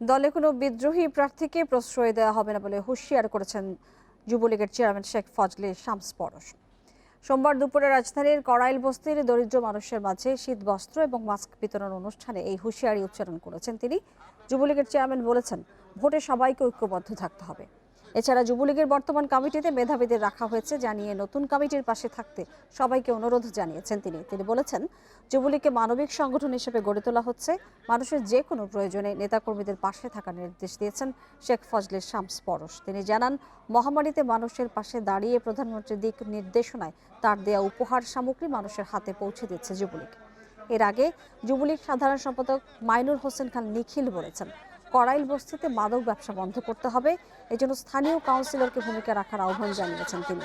দলে কোনো বিদ্রোহী প্রার্থীকে প্রশ্রয় দেওয়া হবে না বলে হুঁশিয়ার করেছেন যুবলীগের চেয়ারম্যান শেখ ফজলে শামস পরশ। সোমবার দুপুরে রাজধানীর কড়াইল বস্তির দরিদ্র মানুষের মাঝে শীত বস্ত্র এবং মাস্ক বিতরণ অনুষ্ঠানে এই হুঁশিয়ারি উচ্চারণ করেছেন তিনি। যুবলীগের চেয়ারম্যান বলেছেন, ভোটে সবাইকে ঐক্যবদ্ধ থাকতে হবে। এছাড়া যুবলীগের বর্তমান কমিটিতে মেধাবীদের রাখা হয়েছে জানিয়ে নতুন কমিটির পাশে থাকতে সবাইকে অনুরোধ জানিয়েছেন তিনি বলেছেন, যুবলীগকে মানবিক সংগঠন হিসেবে গড়ে তোলা হচ্ছে। মানুষের যে কোনো প্রয়োজনে নেতাকর্মীদের পাশে থাকার নির্দেশ দিয়েছেন শেখ ফজলে শামস পরশ। তিনি জানান, মহামারীতে মানুষের পাশে দাঁড়িয়ে প্রধানমন্ত্রীর দিক নির্দেশনায় তার দেয়া উপহার সামগ্রী মানুষের হাতে পৌঁছে দিচ্ছে যুবলীগ। এর আগে যুবলীগ সাধারণ সম্পাদক মাইনুর হোসেন খান নিখিল বলেছেন, কড়াইল বস্তিতে মাদক ব্যবসা বন্ধ করতে হবে। এজন্য স্থানীয় কাউন্সিলরকে ভূমিকা রাখার আহ্বান জানিয়েছেন তিনি।